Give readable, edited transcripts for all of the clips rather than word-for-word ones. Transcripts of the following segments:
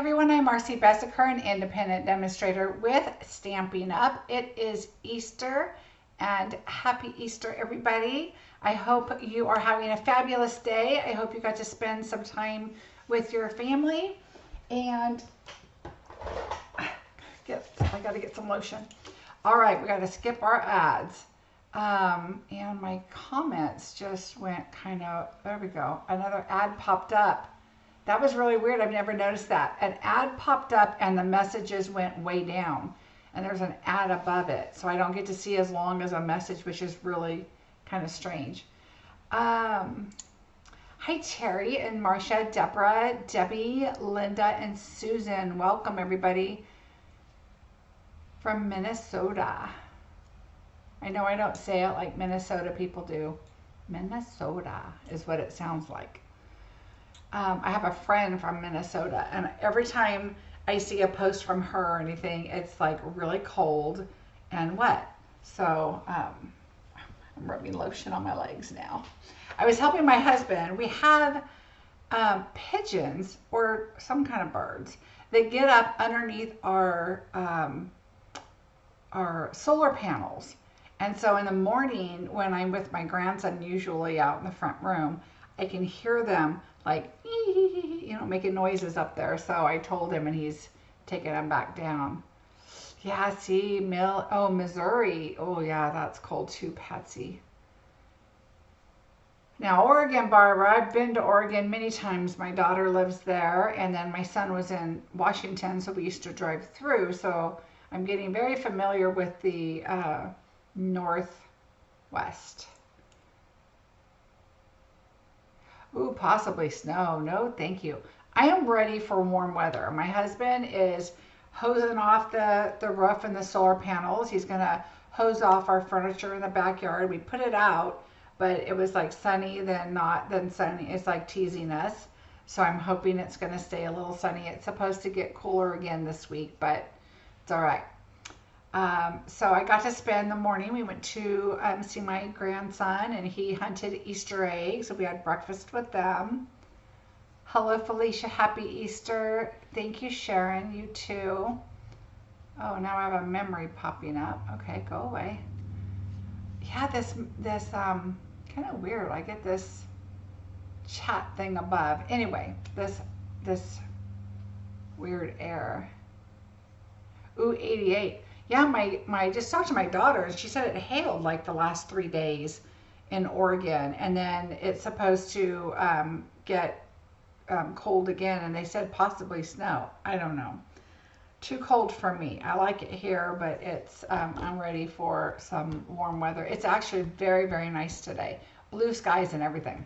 everyone, I'm Marcie Besecker, an independent demonstrator with Stampin Up. It is Easter, and happy Easter, everybody. I hope you are having a fabulous day. I hope you got to spend some time with your family. And I got to get some lotion. All right, we got to skip our ads. And my comments just went kind of, there we go. Another ad popped up. That was really weird. I've never noticed that. An ad popped up and the messages went way down. And there's an ad above it. So I don't get to see as long as a message, which is really kind of strange. Hi, Terry and Marcia, Deborah, Debbie, Linda, and Susan. Welcome, everybody, from Minnesota. I know I don't say it like Minnesota people do. Minnesota is what it sounds like. I have a friend from Minnesota, and every time I see a post from her or anything, it's like really cold and wet. So I'm rubbing lotion on my legs now. I was helping my husband. We have pigeons or some kind of birds that get up underneath our solar panels. And so in the morning when I'm with my grandson, usually out in the front room, I can hear them like, you know, making noises up there. So I told him, and he's taking them back down. Yeah, see, Missouri. Oh, yeah, that's cold too, Patsy. Now, Oregon, Barbara, I've been to Oregon many times. My daughter lives there, and then my son was in Washington, so we used to drive through. So I'm getting very familiar with the Northwest. Ooh, possibly snow. No, thank you. I am ready for warm weather. My husband is hosing off the roof and the solar panels. He's going to hose off our furniture in the backyard. We put it out, but it was like sunny, then not, then sunny. It's like teasing us. So I'm hoping it's going to stay a little sunny. It's supposed to get cooler again this week, but it's all right. So I got to spend the morning. We went to see my grandson, and he hunted Easter eggs. So we had breakfast with them. Hello, Felicia. Happy Easter. Thank you, Sharon. You too. Oh, now I have a memory popping up. Okay, go away. Yeah, this kind of weird. I get this chat thing above. Anyway, this weird error. Ooh, 88. Yeah, I just talked to my daughter, and she said it hailed like the last 3 days in Oregon, and then it's supposed to get cold again, and they said possibly snow. I don't know. Too cold for me. I like it here, but it's I'm ready for some warm weather. It's actually very, very nice today. Blue skies and everything.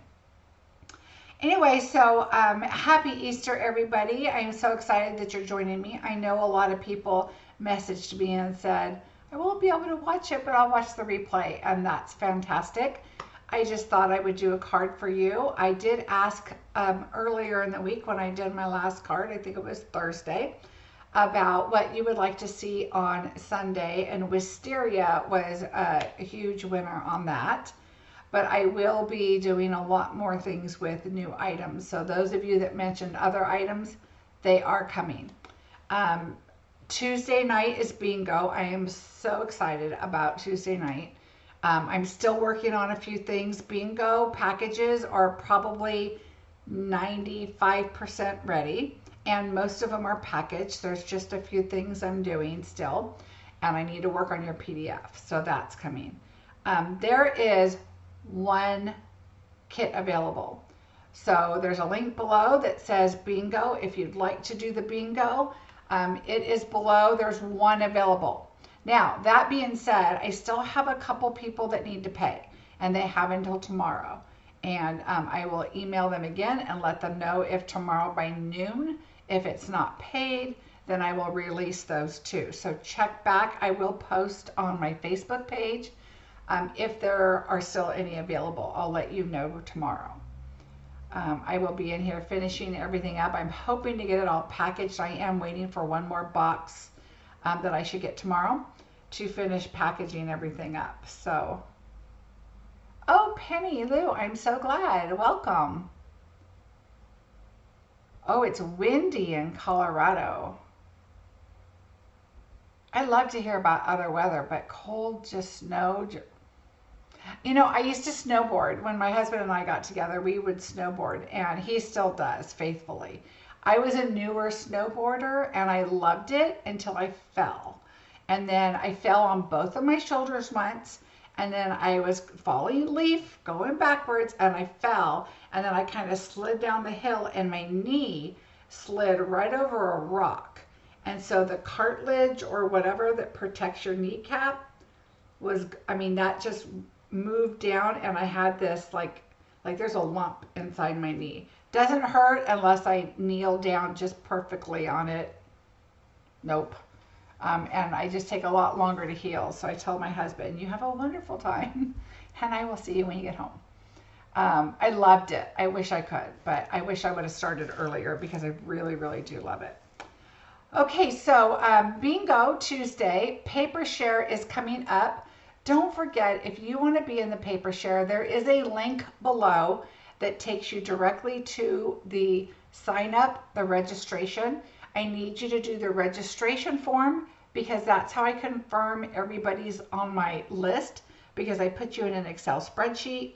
Anyway, so happy Easter, everybody. I am so excited that you're joining me. I know a lot of people messaged me and said, I won't be able to watch it, but I'll watch the replay, and that's fantastic. I just thought I would do a card for you. I did ask earlier in the week when I did my last card, I think it was Thursday, about what you would like to see on Sunday, and Wisteria was a huge winner on that. But I will be doing a lot more things with new items. So those of you that mentioned other items, they are coming. Tuesday night is bingo. I am so excited about Tuesday night. I'm still working on a few things. Bingo packages are probably 95% ready, and most of them are packaged. There's just a few things I'm doing still, and I need to work on your PDF, so that's coming. There is one kit available. So there's a link below that says bingo. If you'd like to do the bingo, it is below. There's one available. Now, that being said, I still have a couple people that need to pay, and they have until tomorrow. And I will email them again and let them know if tomorrow by noon, if it's not paid, then I will release those too. So check back. I will post on my Facebook page. If there are still any available, I'll let you know tomorrow. I will be in here finishing everything up. I'm hoping to get it all packaged. I am waiting for one more box that I should get tomorrow to finish packaging everything up. So, oh, Penny Lou, I'm so glad. Welcome. Oh, it's windy in Colorado. I love to hear about other weather, but cold, just snow. You know, I used to snowboard. When my husband and I got together, we would snowboard, and he still does faithfully. I was a newer snowboarder, and I loved it until I fell. And then I fell on both of my shoulders once, and then I was falling leaf, going backwards, and I fell, and then I kind of slid down the hill, and my knee slid right over a rock. And so the cartilage or whatever that protects your kneecap was, I mean, that just moved down, and I had this like there's a lump inside my knee. Doesn't hurt unless I kneel down just perfectly on it. Nope. And I just take a lot longer to heal. So I told my husband, you have a wonderful time, and I will see you when you get home. I loved it. I wish I could, but I wish I would have started earlier because I really, really do love it. Okay, so Bingo Tuesday, Paper Share is coming up. Don't forget, if you want to be in the Paper Share, there is a link below that takes you directly to the sign up, the registration. I need you to do the registration form because that's how I confirm everybody's on my list, because I put you in an Excel spreadsheet.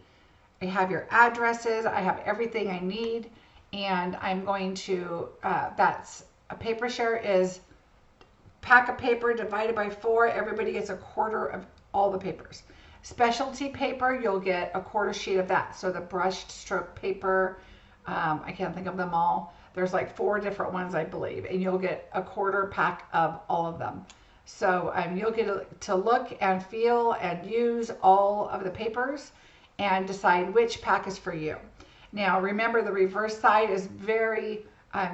I have your addresses, I have everything I need, and I'm going to, that's a Paper Share is pack of paper divided by 4. Everybody gets a quarter of all the papers. Specialty paper, you'll get a quarter sheet of that. So the brushed stroke paper, I can't think of them all. There's like 4 different ones, I believe, and you'll get a quarter pack of all of them. So you'll get to look and feel and use all of the papers and decide which pack is for you. Now, remember, the reverse side is very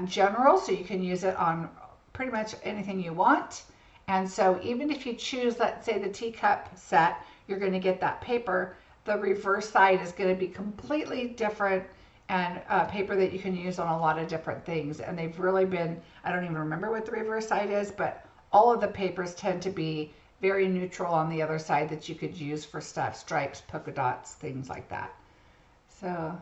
general, so you can use it on pretty much anything you want. And so even if you choose, let's say, the teacup set, you're going to get that paper. The reverse side is going to be completely different, and paper that you can use on a lot of different things. And they've really been, I don't even remember what the reverse side is, but all of the papers tend to be very neutral on the other side that you could use for stuff, stripes, polka dots, things like that. So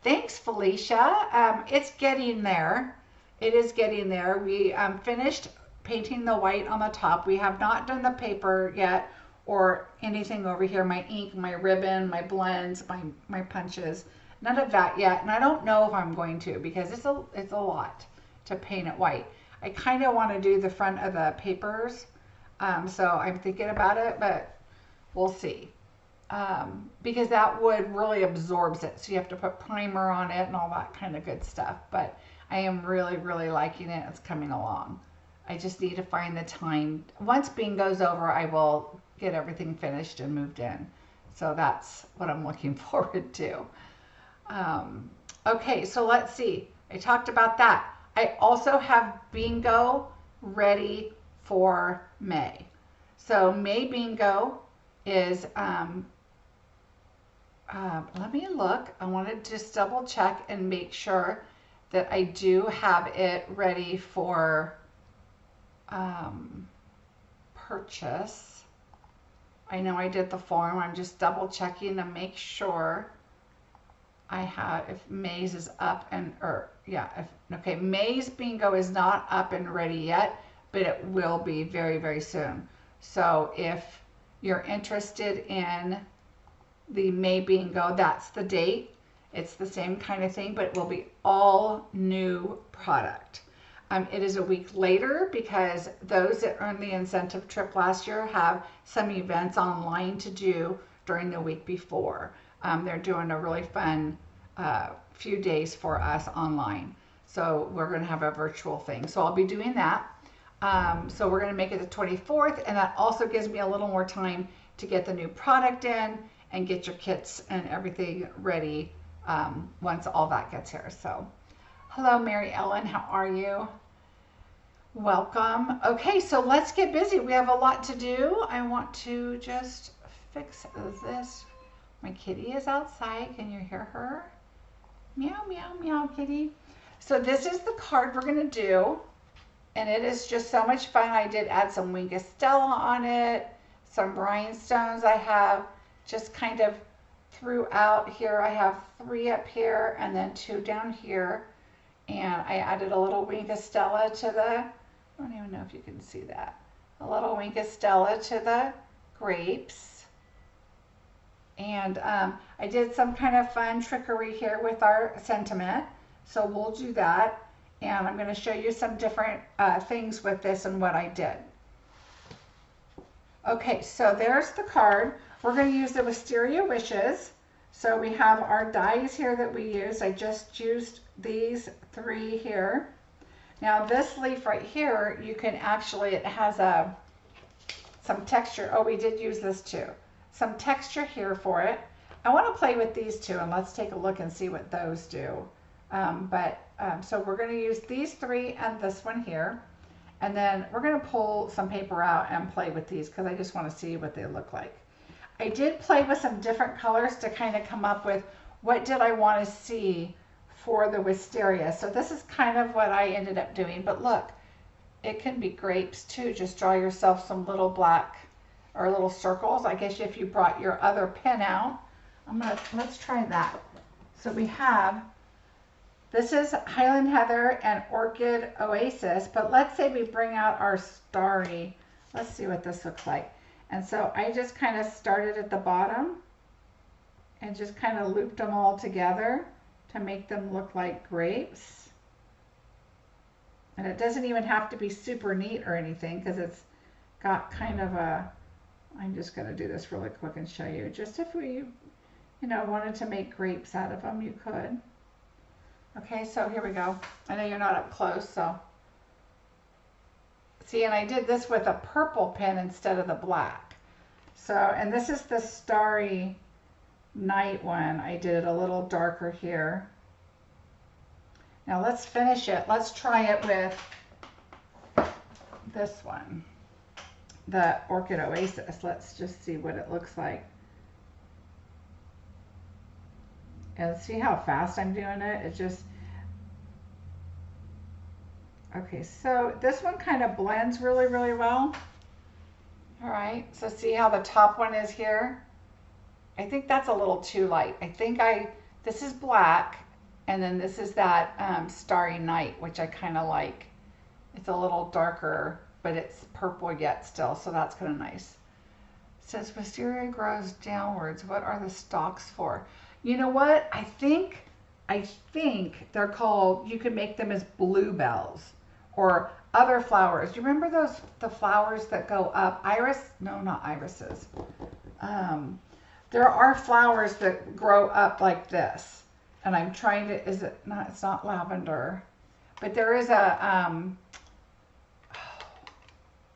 thanks, Felicia. It's getting there. It is getting there. We finished painting the white on the top. We have not done the paper yet or anything over here. My ink, my ribbon, my blends, my punches. None of that yet. And I don't know if I'm going to, because it's a lot to paint it white. I kind of want to do the front of the papers. So I'm thinking about it, but we'll see. Because that wood really absorbs it. So you have to put primer on it and all that kind of good stuff. But I am really, really liking it. It's coming along. I just need to find the time. Once Bingo's over, I will get everything finished and moved in. So that's what I'm looking forward to. Okay, so let's see. I talked about that. I also have Bingo ready for May. So May Bingo is, let me look. I want to just double check and make sure that I do have it ready for purchase. I know I did the form. I'm just double checking to make sure I have, if May's is up and, or yeah, okay, May's Bingo is not up and ready yet, but it will be very, very soon. So if you're interested in the May Bingo, that's the date. It's the same kind of thing, but it will be all new product. It is a week later because those that earned the incentive trip last year have some events online to do during the week before. They're doing a really fun few days for us online. So we're going to have a virtual thing. So I'll be doing that. So we're going to make it the 24th, and that also gives me a little more time to get the new product in and get your kits and everything ready once all that gets here. So hello, Mary Ellen, how are you? Welcome. Okay, so let's get busy. We have a lot to do. I want to just fix this. My kitty is outside. Can you hear her? Meow, meow, meow, kitty. So this is the card we're going to do, and it is just so much fun. I did add some Wisteria on it, some rhinestones I have just kind of throughout here. I have 3 up here and then 2 down here. And I added a little wing of Stella to the, I don't even know if you can see that, a little wing of Stella to the grapes. And I did some kind of fun trickery here with our sentiment. So we'll do that. And I'm going to show you some different things with this and what I did. Okay, so there's the card. We're going to use the Wisteria Wishes. So we have our dies here that we used. I just used these 3 here. Now this leaf right here, you can actually, it has some texture. Oh, we did use this too. Some texture here for it. I want to play with these 2 and let's take a look and see what those do. So we're going to use these 3 and this one here. And then we're going to pull some paper out and play with these because I just want to see what they look like. I did play with some different colors to kind of come up with what did I want to see for the wisteria. So this is kind of what I ended up doing. But look, it can be grapes too. Just draw yourself some little black or little circles. I guess if you brought your other pen out, let's try that. So we have, this is Highland Heather and Orchid Oasis, but let's say we bring out our starry. Let's see what this looks like. And so I just kind of started at the bottom and just kind of looped them all together to make them look like grapes. And it doesn't even have to be super neat or anything because it's got kind of a, I'm just going to do this really quick and show you. Just if we, wanted to make grapes out of them, you could. Okay, so here we go. I know you're not up close, so. See, and I did this with a purple pen instead of the black. So, and this is the Starry Night one. I did it a little darker here. Now let's finish it. Let's try it with this one, the Orchid Oasis. Let's just see what it looks like. And see how fast I'm doing it? It just, okay, so this one kind of blends really, really well. All right, so see how the top one is here? I think that's a little too light. I think this is black, and then this is that Starry Night, which I kind of like. It's a little darker, but it's purple yet still, so that's kind of nice. It says wisteria grows downwards. What are the stalks for? You know what? I think they're called, you could make them as bluebells or other flowers. Do you remember the flowers that go up? Iris? No, not irises. There are flowers that grow up like this. And I'm trying to, is it not, it's not lavender. But there is a,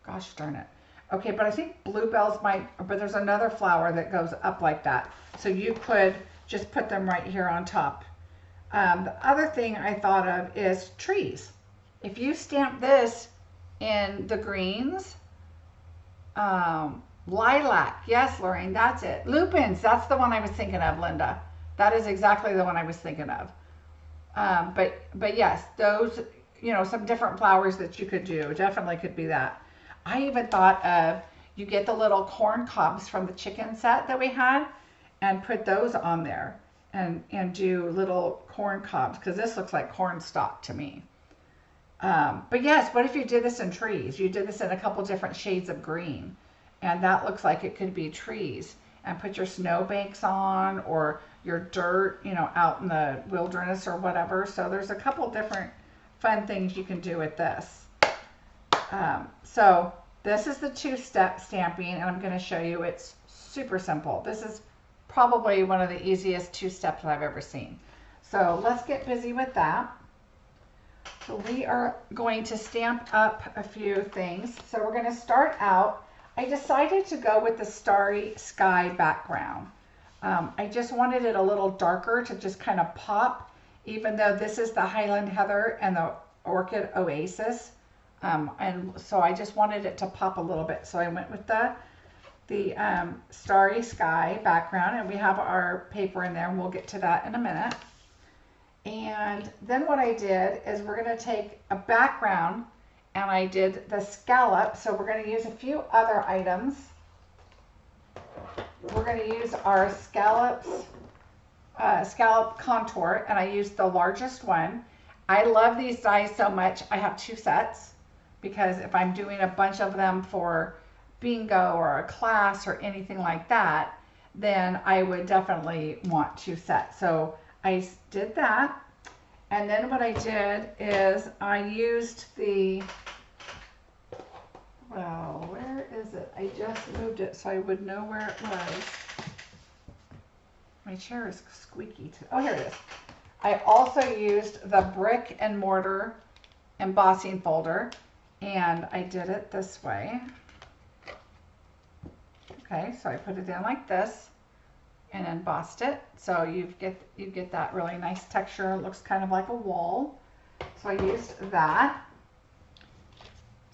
gosh darn it. Okay, but I think bluebells might, but there's another flower that goes up like that. So you could just put them right here on top. The other thing I thought of is trees. If you stamp this in the greens, lilac, yes, Lorraine, that's it. Lupins, that's the one I was thinking of, Linda. That is exactly the one I was thinking of. But yes, those, some different flowers that you could do, definitely could be that. I even thought of, you get the little corn cobs from the chicken set that we had and put those on there and do little corn cobs, because this looks like corn stalk to me. But yes, what if you did this in trees? You did this in a couple different shades of green, and that looks like it could be trees, and put your snowbanks on or your dirt, out in the wilderness or whatever. So there's a couple different fun things you can do with this. So this is the 2-step stamping, and I'm going to show you. It's super simple. This is probably one of the easiest 2 steps I've ever seen. So let's get busy with that. So we are going to stamp up a few things. So we're going to start out. I decided to go with the starry sky background. I just wanted it a little darker to just kind of pop, even though this is the Highland Heather and the Orchid Oasis. And so I just wanted it to pop a little bit. So I went with the starry sky background, and we have our paper in there, and we'll get to that in a minute. And then what I did is we're going to take a background, and I did the scallop. So we're going to use a few other items. we're going to use our scallop contour, and I used the largest one. I love these dies so much. I have 2 sets because if I'm doing a bunch of them for bingo or a class or anything like that, then I would definitely want 2 sets. So I did that. And then what I did is I used the, well, where is it? I just moved it so I would know where it was. My chair is squeaky too. Oh, here it is. I also used the brick and mortar embossing folder, and I did it this way. Okay, so I put it in like this and embossed it. So you get that really nice texture. It looks kind of like a wall. So I used that.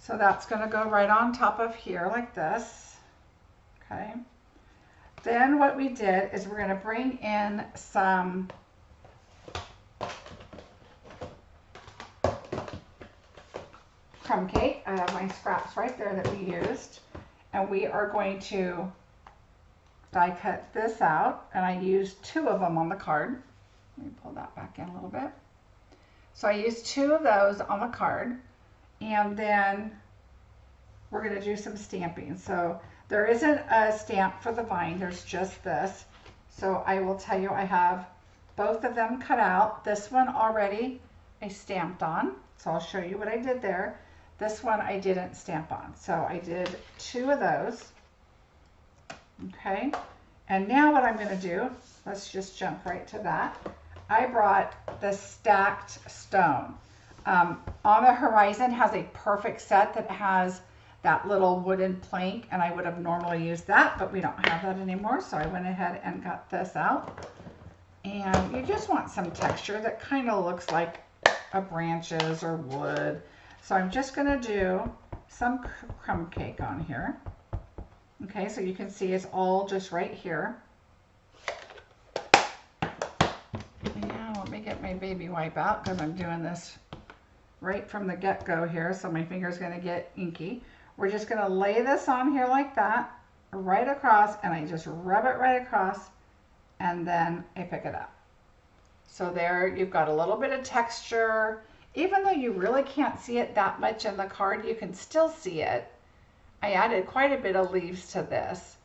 So that's going to go right on top of here like this. Okay. Then what we did is we're going to bring in some crumb cake. I have my scraps right there that we used. And we are going to die cut this out, and I used 2 of them on the card. Let me pull that back in a little bit. So I used 2 of those on the card, and then we're going to do some stamping. So there isn't a stamp for the vine, there's just this. So I will tell you, I have both of them cut out. This one already I stamped on, so I'll show you what I did there. This one I didn't stamp on, so I did 2 of those. Okay, and now what I'm going to do, let's just jump right to that. I brought the stacked stone. On the Horizon has a perfect set that has that little wooden plank, and I would have normally used that, but we don't have that anymore, so I went ahead and got this out. And you just want some texture that kind of looks like a branches or wood. So I'm just going to do some crumb cake on here. Okay, so you can see it's all just right here. Now let me get my baby wipe out because I'm doing this right from the get-go here, so my finger's going to get inky. We're just going to lay this on here like that, right across, and I just rub it right across, and then I pick it up. So there you've got a little bit of texture. Even though you really can't see it that much in the card, you can still see it. I added quite a bit of leaves to this,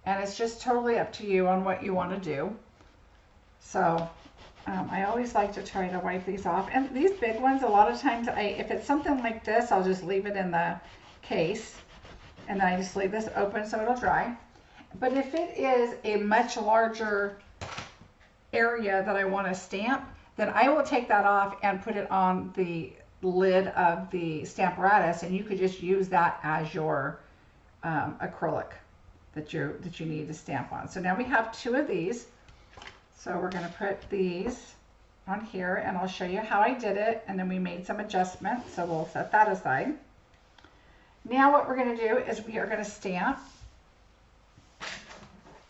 and it's just totally up to you on what you want to do. So I always like to try to wipe these off. And these big ones, a lot of times, if it's something like this, I'll just leave it in the case, and then I just leave this open so it'll dry. But if it is a much larger area that I want to stamp, then I will take that off and put it on the lid of the Stamparatus, and you could just use that as your acrylic that you need to stamp on. So now we have 2 of these. So we're going to put these on here, and I'll show you how I did it, and then we made some adjustments, so we'll set that aside. Now what we're going to do is we are going to stamp.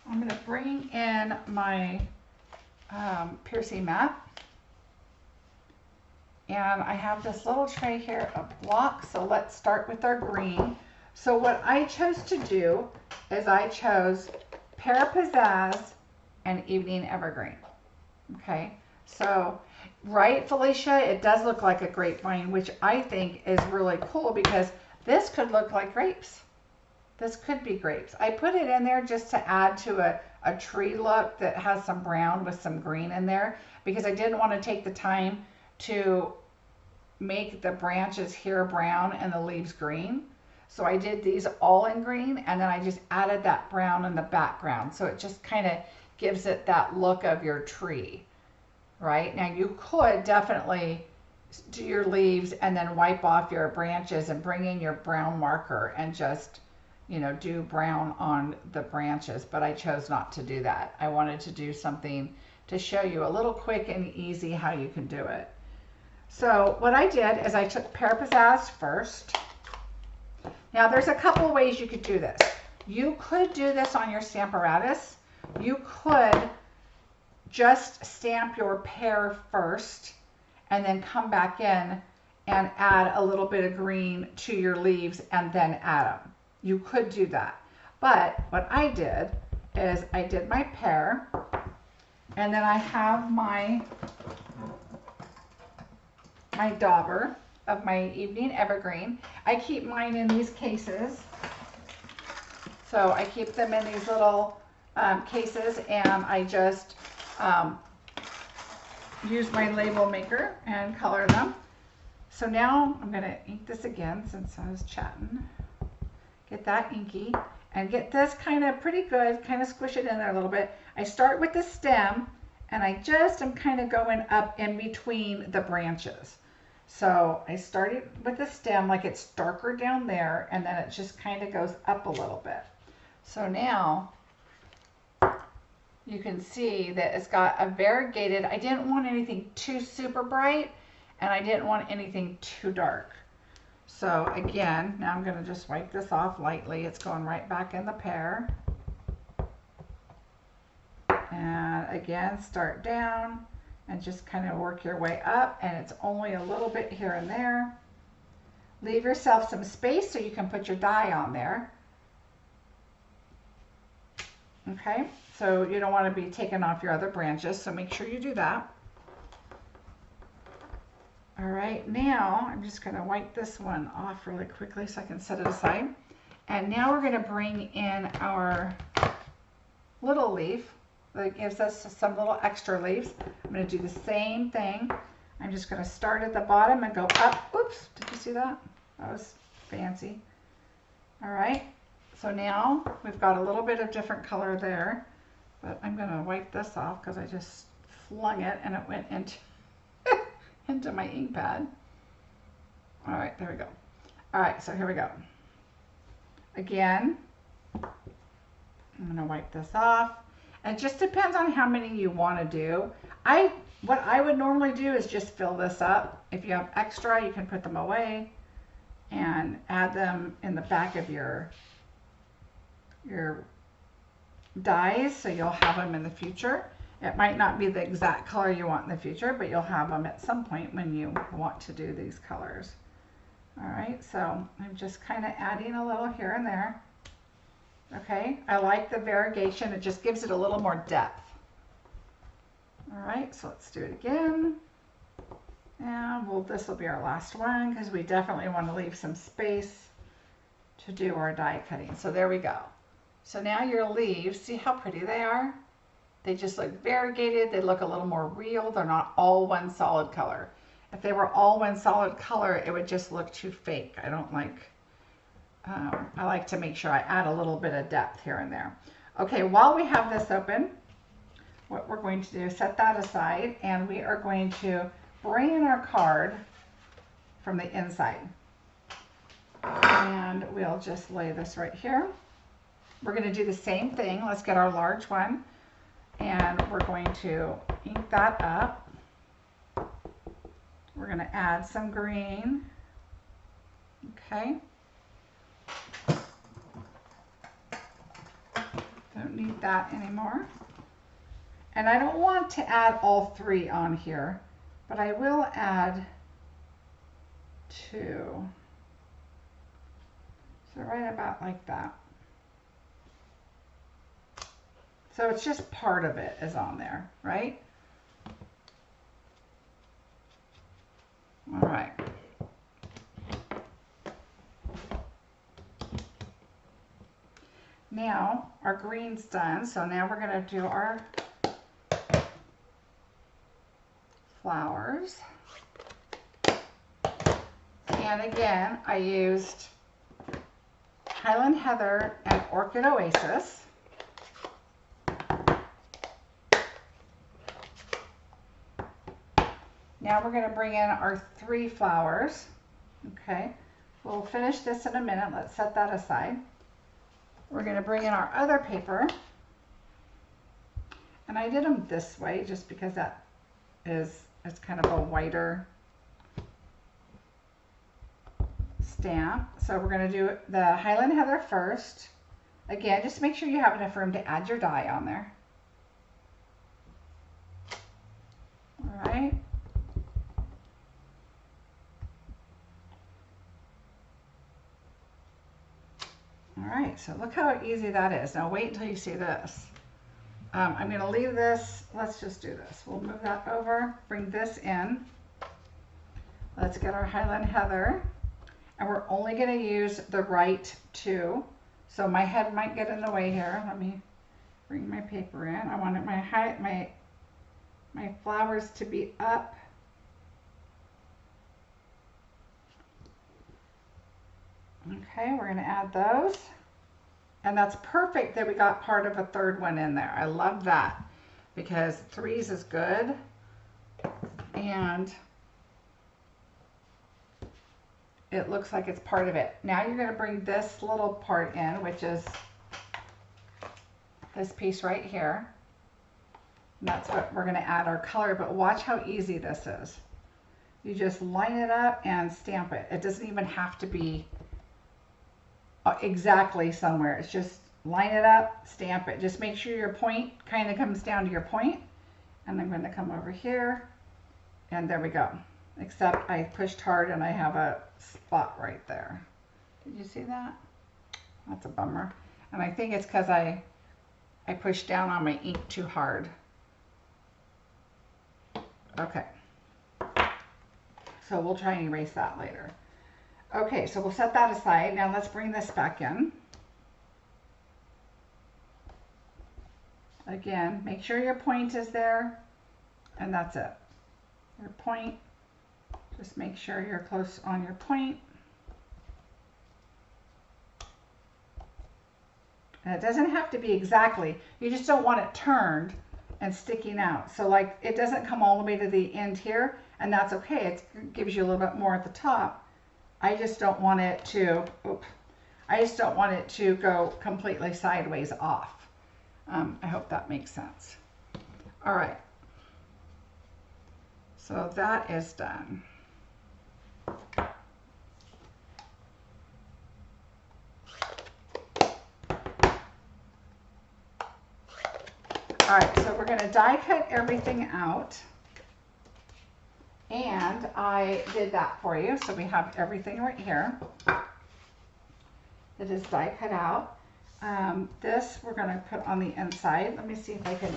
I'm going to bring in my piercing mat. And I have this little tray here of blocks, so let's start with our green. So what I chose to do is I chose Pear Pizzazz and Evening Evergreen. Okay, so right, Felicia, it does look like a grapevine, which I think is really cool because this could look like grapes. This could be grapes. I put it in there just to add to a tree look that has some brown with some green in there, because I didn't want to take the time to make the branches here brown and the leaves green. So I did these all in green, and then I just added that brown in the background. So it just kind of gives it that look of your tree, right? Now you could definitely do your leaves and then wipe off your branches and bring in your brown marker and just, you know, do brown on the branches, but I chose not to do that. I wanted to do something to show you a little quick and easy how you can do it. So what I did is I took Pear Pizzazz first. Now there's a couple ways you could do this. You could do this on your Stamparatus. You could just stamp your pear first and then come back in and add a little bit of green to your leaves and then add them. You could do that. But what I did is I did my pear, and then I have my dauber of my evening evergreen. I keep mine in these cases. So I keep them in these little cases, and I just use my label maker and color them. So now I'm going to ink this again since I was chatting. Get that inky and get this kind of pretty good, kind of squish it in there a little bit. I start with the stem and I just am kind of going up in between the branches. So I started with the stem like it's darker down there, and then it just kind of goes up a little bit. So now you can see that it's got a variegated, I didn't want anything too super bright, and I didn't want anything too dark. So again, now I'm going to just wipe this off lightly. It's going right back in the pear. And again, start down and just kind of work your way up, and it's only a little bit here and there. Leave yourself some space so you can put your die on there. Okay, so you don't want to be taking off your other branches, so make sure you do that. All right, now I'm just going to wipe this one off really quickly so I can set it aside. And now we're going to bring in our little leaf that gives us some little extra leaves. I'm going to do the same thing. I'm just going to start at the bottom and go up. Oops, did you see that? That was fancy. All right, so now we've got a little bit of different color there, but I'm going to wipe this off because I just flung it and it went into into my ink pad. All right, there we go. All right, so here we go. Again, I'm going to wipe this off. And it just depends on how many you want to do. What I would normally do is just fill this up. If you have extra, you can put them away and add them in the back of your dies, so you'll have them in the future. It might not be the exact color you want in the future, but you'll have them at some point when you want to do these colors. All right, so I'm just kind of adding a little here and there. Okay, I like the variegation. It just gives it a little more depth. All right, so let's do it again. And this will be our last one because we definitely want to leave some space to do our die cutting. So there we go. So now your leaves, see how pretty they are? They just look variegated. They look a little more real. They're not all one solid color. If they were all one solid color, it would just look too fake. I don't like, I like to make sure I add a little bit of depth here and there. Okay, while we have this open, what we're going to do is set that aside, and we are going to bring in our card from the inside. And we'll just lay this right here. We're going to do the same thing. Let's get our large one. And we're going to ink that up. We're going to add some green. Okay. Don't need that anymore. And I don't want to add all three on here, but I will add two. So right about like that. So it's just part of it is on there, right? All right. Now our green's done, so now we're going to do our flowers. And again, I used Highland Heather and Orchid Oasis. Now we're going to bring in our three flowers. Okay, we'll finish this in a minute. Let's set that aside. We're going to bring in our other paper. And I did them this way just because that is, it's kind of a whiter stamp. So we're going to do the Highland Heather first. Again, just make sure you have enough room to add your die on there. All right. All right, right, so look how easy that is. Now wait until you see this. I'm going to leave this. Let's just do this. We'll move that over, bring this in. Let's get our Highland Heather. And we're only going to use the right two. So my head might get in the way here. Let me bring my paper in. I want my flowers to be up. Okay, we're going to add those. And that's perfect that we got part of a third one in there. I love that because threes is good. And it looks like it's part of it. Now you're going to bring this little part in, which is this piece right here. And that's what we're going to add our color, but watch how easy this is. You just line it up and stamp it. It doesn't even have to be exactly somewhere. It's just line it up, stamp it. Just make sure your point kind of comes down to your point. And I'm going to come over here and there we go. Except I pushed hard and I have a spot right there. Did you see that? That's a bummer. And I think it's because I pushed down on my ink too hard. Okay. So we'll try and erase that later. Okay, so we'll set that aside. Now let's bring this back in. Again, make sure your point is there, and that's it. Your point, just make sure you're close on your point. And it doesn't have to be exactly, you just don't want it turned and sticking out. So like it doesn't come all the way to the end here, and that's okay. It gives you a little bit more at the top. I just don't want it to, I just don't want it to go completely sideways off. I hope that makes sense. All right. So that is done. All right, so we're going to die cut everything out. And I did that for you, so we have everything right here that is die cut out. This we're going to put on the inside. Let me see if I can,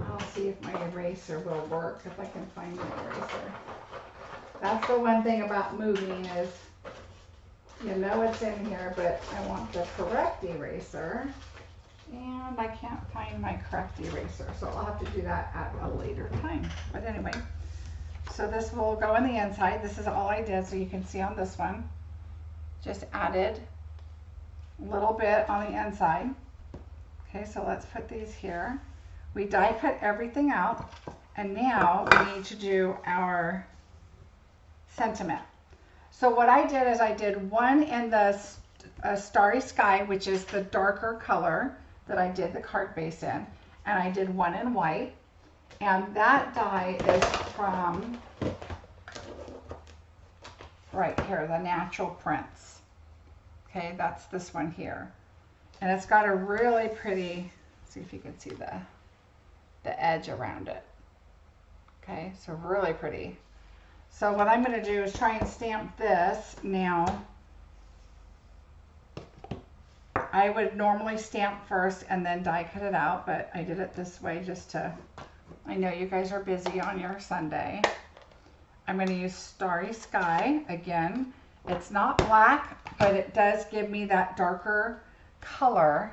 I'll see if my eraser will work, if I can find an eraser. That's the one thing about moving is, you know it's in here, but I want the correct eraser. And I can't find my correct eraser, so I'll have to do that at a later time. But anyway. So this will go on the inside. This is all I did, so you can see on this one. Just added a little bit on the inside. Okay, so let's put these here. We die cut everything out, and now we need to do our sentiment. So what I did is I did one in the Starry Sky, which is the darker color that I did the card base in, and I did one in white. And that die is from right here, the Natural Prints. Okay, that's this one here. And it's got a really pretty, see if you can see the edge around it. Okay, so really pretty. So what I'm going to do is try and stamp this now. I would normally stamp first and then die cut it out, but I did it this way just to, I know you guys are busy on your Sunday. I'm going to use Starry Sky again. It's not black, but it does give me that darker color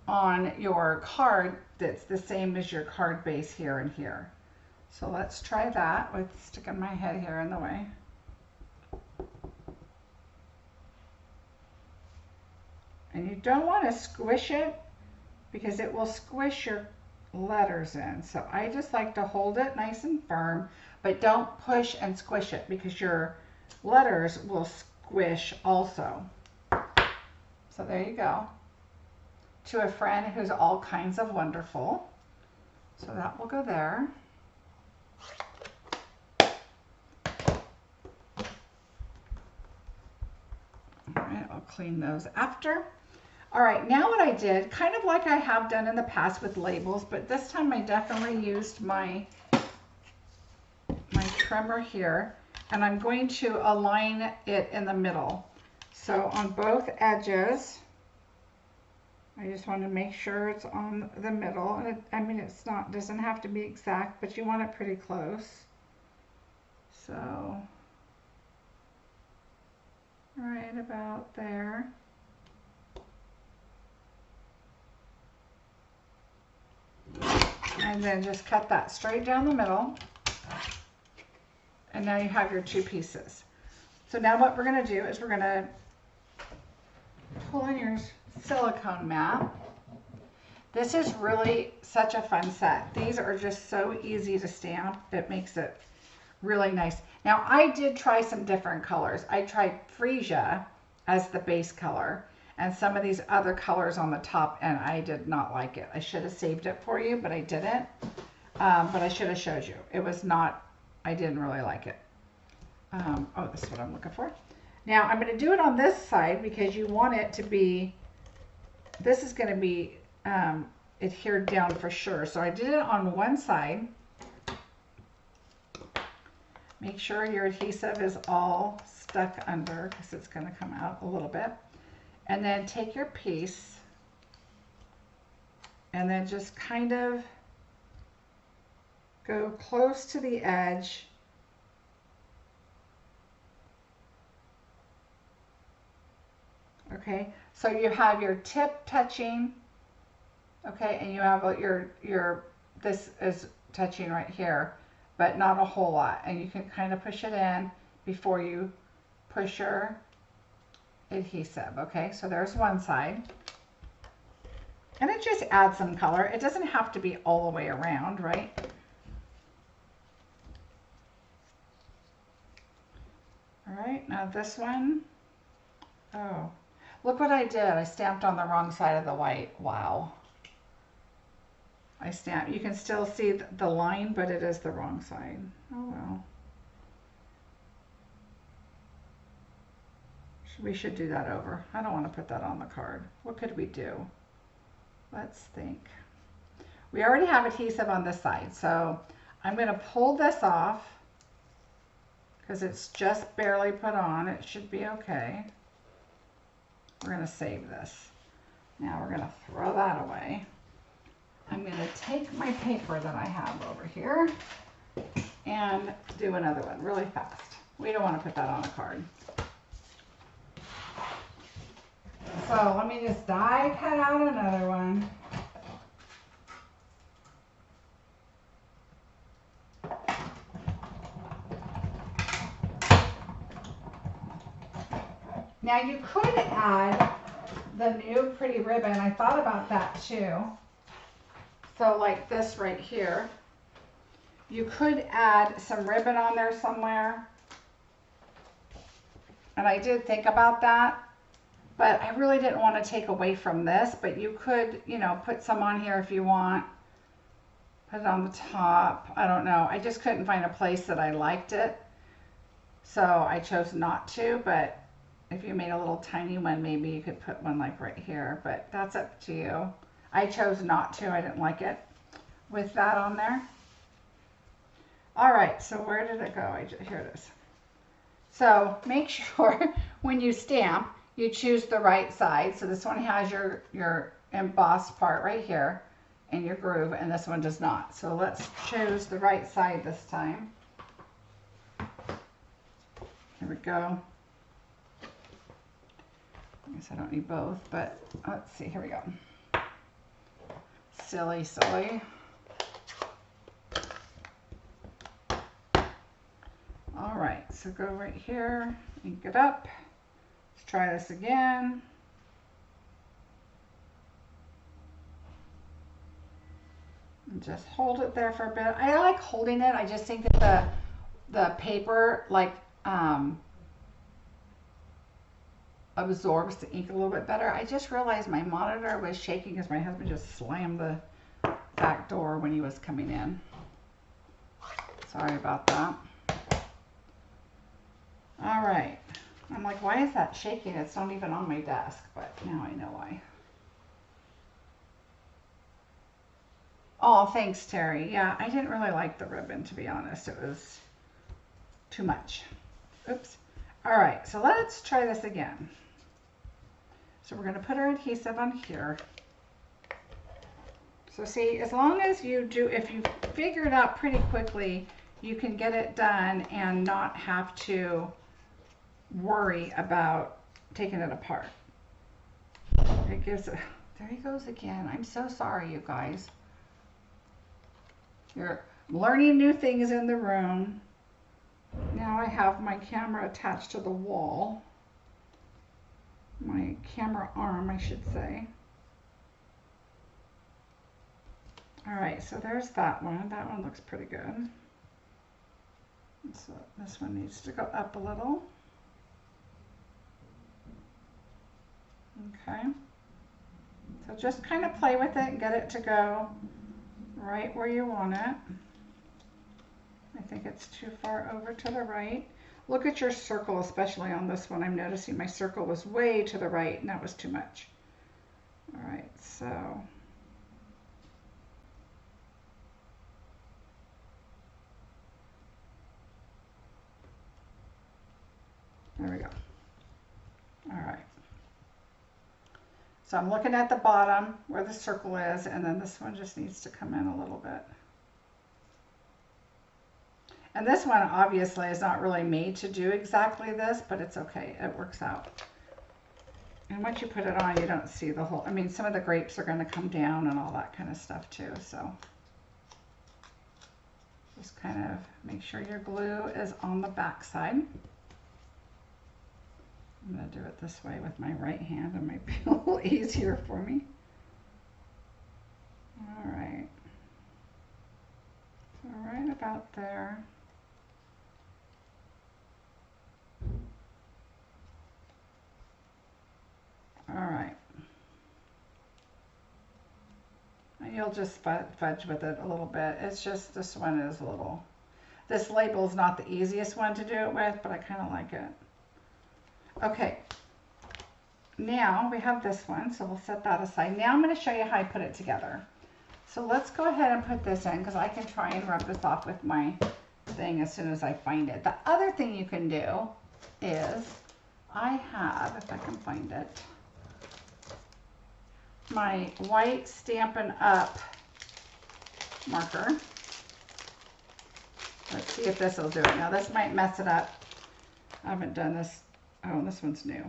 on your card that's the same as your card base here and here. So let's try that with sticking my head here in the way. And you don't want to squish it because it will squish your letters in. So I just like to hold it nice and firm, but don't push and squish it because your letters will squish also. So there you go. To a friend who's all kinds of wonderful. So that will go there. All right, I'll clean those after. All right, now what I did, kind of like I have done in the past with labels, but this time I definitely used my trimmer here, and I'm going to align it in the middle. So on both edges, I just want to make sure it's on the middle. And it, I mean, it's not, doesn't have to be exact, but you want it pretty close. So right about there. And then just cut that straight down the middle. And now you have your two pieces. So now what we're going to do is we're going to pull in your silicone mat. This is really such a fun set. These are just so easy to stamp. It makes it really nice. Now I did try some different colors. I tried Freesia as the base color and some of these other colors on the top, and I did not like it. I should have saved it for you, but I didn't. But I should have showed you. It was not, I didn't really like it. Oh, this is what I'm looking for. Now I'm going to do it on this side because you want it to be, this is going to be adhered down for sure. So I did it on one side. Make sure your adhesive is all stuck under because it's going to come out a little bit. And then take your piece and then just kind of go close to the edge. Okay, so you have your tip touching, okay, and you have your this is touching right here, but not a whole lot. And you can kind of push it in before you push your adhesive. Okay, so there's one side. And it just adds some color. It doesn't have to be all the way around, right? All right, now this one. Oh, look what I did. I stamped on the wrong side of the white. Wow. I stamped. You can still see the line, but it is the wrong side. Oh, well. We should do that over. I don't want to put that on the card. What could we do? Let's think. We already have adhesive on this side, so I'm going to pull this off because it's just barely put on. It should be okay. We're going to save this. Now we're going to throw that away. I'm going to take my paper that I have over here and do another one really fast. We don't want to put that on a card. So let me just die cut out another one. Now you could add the new pretty ribbon. I thought about that too. So like this right here. You could add some ribbon on there somewhere. And I did think about that. But I really didn't want to take away from this, but you could, you know, put some on here if you want. Put it on the top. I don't know. I just couldn't find a place that I liked it. So I chose not to, but if you made a little tiny one, maybe you could put one like right here, but that's up to you. I chose not to. I didn't like it with that on there. All right, so where did it go? Here it is. So make sure when you stamp, you choose the right side. So this one has your embossed part right here and your groove, and this one does not. So let's choose the right side this time. Here we go. I guess I don't need both, but let's see. Here we go. Silly, silly. All right, so go right here, ink it up. Let's try this again. And just hold it there for a bit. I like holding it. I just think that the paper like absorbs the ink a little bit better. I just realized my monitor was shaking because my husband just slammed the back door when he was coming in. Sorry about that. All right. I'm like, why is that shaking? It's not even on my desk, but now I know why. Oh, thanks, Terry. Yeah, I didn't really like the ribbon, to be honest. It was too much. Oops. All right, so let's try this again. So we're going to put our adhesive on here. So see, as long as you do, if you figure it out pretty quickly, you can get it done and not have to worry about taking it apart. It gives it, there he goes again. I'm so sorry, you guys. You're learning new things in the room. Now I have my camera attached to the wall. My camera arm, I should say. All right, so there's that one. That one looks pretty good. So this one needs to go up a little. Okay. So just kind of play with it and get it to go right where you want it. I think it's too far over to the right. Look at your circle, especially on this one. I'm noticing my circle was way to the right and that was too much. All right, so there we go. All right. So I'm looking at the bottom where the circle is, and then this one just needs to come in a little bit. And this one obviously is not really made to do exactly this, but it's okay. It works out. And once you put it on, you don't see the whole, I mean, some of the grapes are going to come down and all that kind of stuff too. So just kind of make sure your glue is on the back side. I'm going to do it this way with my right hand. It might be a little easier for me. All right. So right about there. All right. And you'll just fudge with it a little bit. It's just, this one is a little, this label is not the easiest one to do it with, but I kind of like it. Okay, now we have this one, so we'll set that aside. Now I'm going to show you how I put it together. So let's go ahead and put this in, because I can try and rub this off with my thing as soon as I find it. The other thing you can do is, I have, if I can find it, my white Stampin' Up marker. Let's see if this will do it. Now this might mess it up. I haven't done this. Oh, this one's new.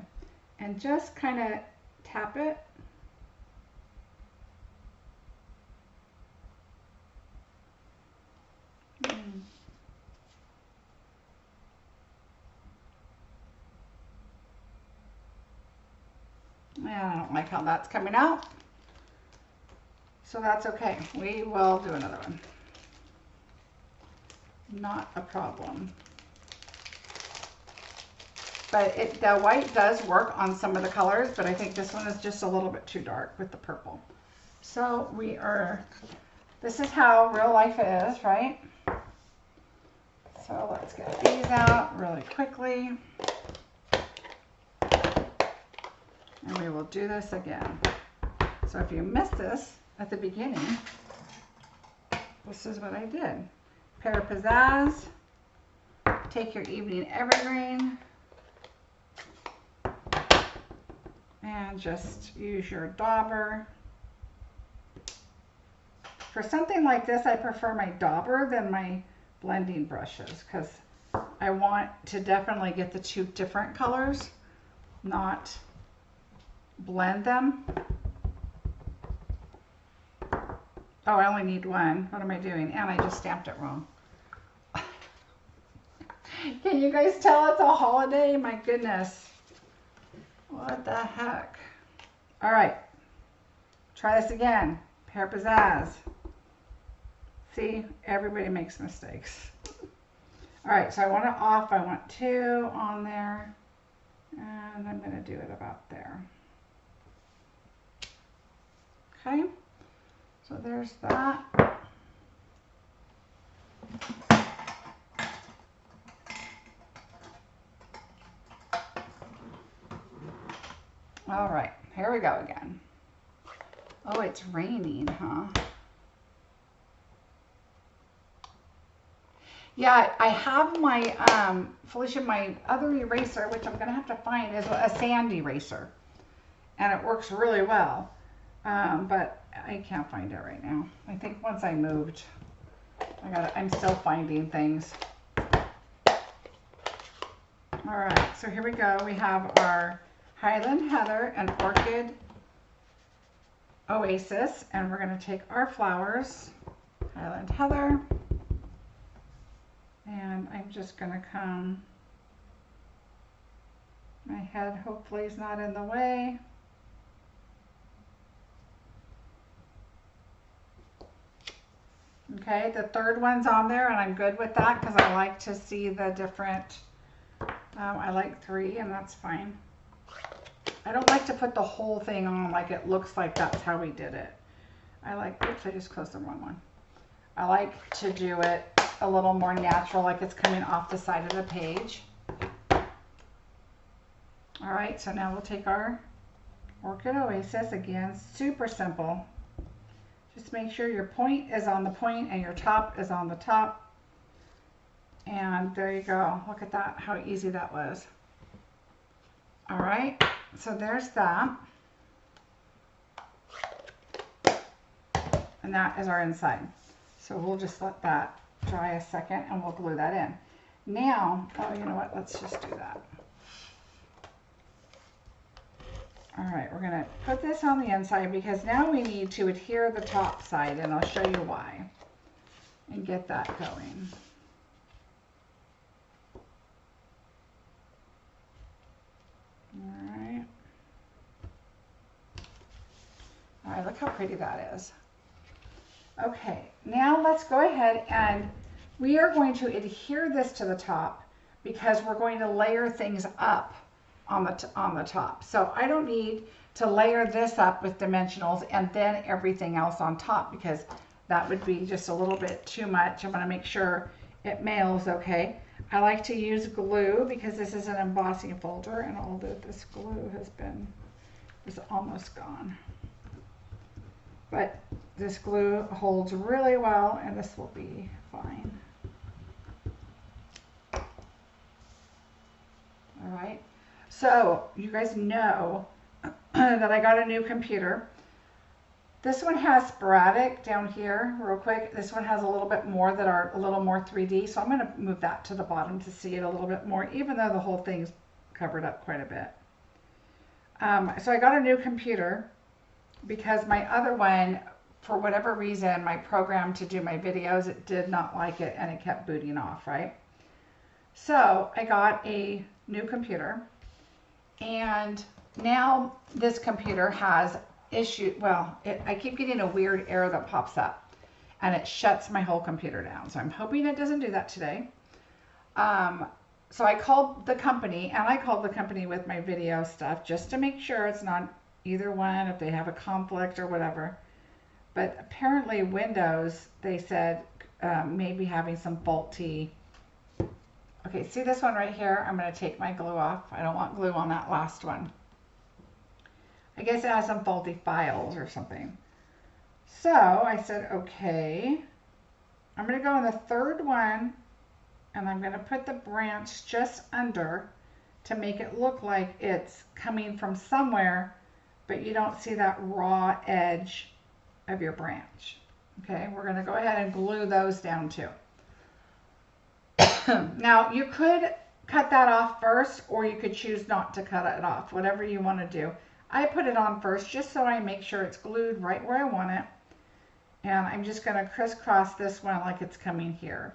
And just kind of tap it. I don't like how that's coming out. So that's okay. We will do another one. Not a problem. But the white does work on some of the colors, but I think this one is just a little bit too dark with the purple. So we are, this is how real life is, right? So let's get these out really quickly. And we will do this again. So if you missed this at the beginning, this is what I did. Pair of pizzazz, take your evening evergreen, and just use your dauber. For something like this, I prefer my dauber than my blending brushes, because I want to definitely get the two different colors, not blend them. Oh, I only need one. What am I doing? And I just stamped it wrong. Can you guys tell it's a holiday? My goodness. What the heck? All right. Try this again. Pair of pizzazz. See, everybody makes mistakes. All right, so I want it off. I want 2 on there. And I'm going to do it about there. Okay. So there's that. All right, here we go again. Oh, it's raining, huh? Yeah, I have my, Felicia, my other eraser, which I'm going to have to find, is a sand eraser. and it works really well. But I can't find it right now. I think once I moved, I'm still finding things. All right, so here we go. We have our Highland Heather and Orchid Oasis, and we're going to take our flowers, Highland Heather, and I'm just going to come, my head hopefully is not in the way. Okay, the third one's on there, and I'm good with that because I like to see the different, I like 3, and that's fine. I don't like to put the whole thing on like it looks like that's how we did it. I like, oops, I just closed the wrong one. I like to do it a little more natural, like it's coming off the side of the page. All right, so now we'll take our Orchid Oasis. Again, super simple. Just make sure your point is on the point and your top is on the top. And there you go. Look at that, how easy that was. All right, so there's that. And that is our inside. So we'll just let that dry a second and we'll glue that in. Now, oh, you know what? Let's just do that. All right, we're going to put this on the inside because now we need to adhere the top side, and I'll show you why, and get that going. All right. All right, look how pretty that is. Okay, now let's go ahead and we are going to adhere this to the top because we're going to layer things up on the top. So I don't need to layer this up with dimensionals and then everything else on top because that would be just a little bit too much. I'm going to make sure it mails okay. I like to use glue because this is an embossing folder, and although this glue is almost gone. But this glue holds really well, and this will be fine. All right, so you guys know that I got a new computer. This one has sporadic down here real quick. This one has a little bit more that are a little more 3D, so I'm going to move that to the bottom to see it a little bit more, even though the whole thing's covered up quite a bit. So I got a new computer because my other one, for whatever reason, my program to do my videos, it did not like it and it kept booting off, right? So I got a new computer, and now this computer has issue. Well, I keep getting a weird error that pops up and it shuts my whole computer down. So I'm hoping it doesn't do that today. So I called the company, and I called the company with my video stuff just to make sure it's not either one, if they have a conflict or whatever. But apparently Windows, they said, may be having some faulty. Okay, see this one right here? I'm going to take my glue off. I don't want glue on that last one. I guess it has some faulty files or something. So I said, okay, I'm going to go on the third one, and I'm going to put the branch just under to make it look like it's coming from somewhere, but you don't see that raw edge of your branch. Okay, we're going to go ahead and glue those down too. Now you could cut that off first, or you could choose not to cut it off, whatever you want to do. I put it on first just so I make sure it's glued right where I want it. And I'm just going to crisscross this one like it's coming here,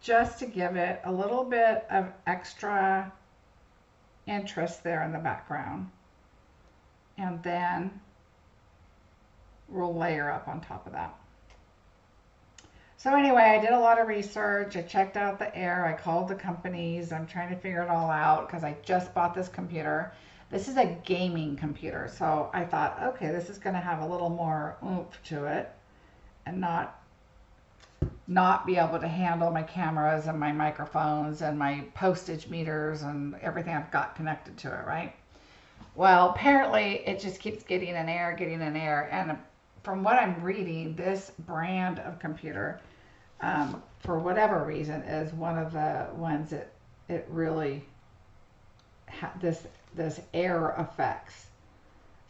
just to give it a little bit of extra interest there in the background. And then we'll layer up on top of that. So anyway, I did a lot of research. I checked out the error. I called the companies. I'm trying to figure it all out because I just bought this computer. This is a gaming computer, so I thought, okay, this is going to have a little more oomph to it and not be able to handle my cameras and my microphones and my postage meters and everything I've got connected to it, right? Well, apparently it just keeps getting an error, and from what I'm reading, this brand of computer, for whatever reason, is one of the ones that it really this error affects.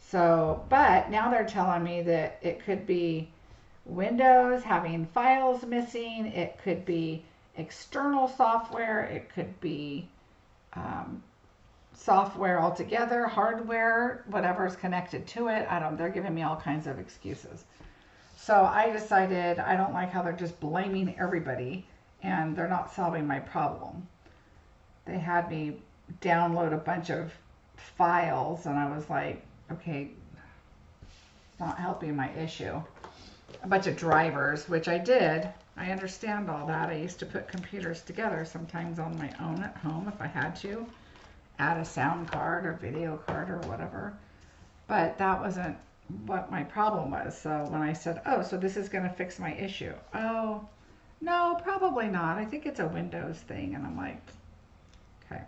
So, but now they're telling me that it could be Windows having files missing. It could be external software. It could be software altogether, hardware, whatever's connected to it. I don't, they're giving me all kinds of excuses. So I decided I don't like how they're just blaming everybody and they're not solving my problem. They had me download a bunch of files and I was like, okay, it's not helping my issue. A bunch of drivers, which I did. I understand all that. I used to put computers together sometimes on my own at home if I had to. Add a sound card or video card or whatever. But that wasn't what my problem was. So when I said, oh, so this is going to fix my issue. Oh, no, probably not. I think it's a Windows thing. And I'm like, okay.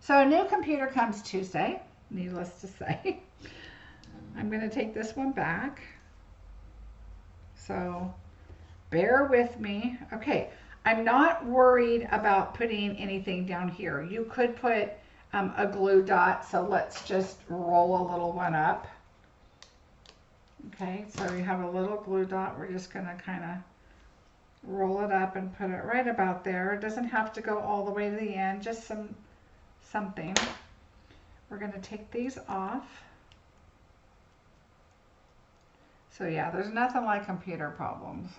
So a new computer comes Tuesday, needless to say. I'm going to take this one back. So bear with me. Okay. I'm not worried about putting anything down here. You could put a glue dot, so let's just roll a little one up. Okay, so we have a little glue dot. We're just going to kind of roll it up and put it right about there. It doesn't have to go all the way to the end, just something. We're going to take these off. So yeah, there's nothing like computer problems.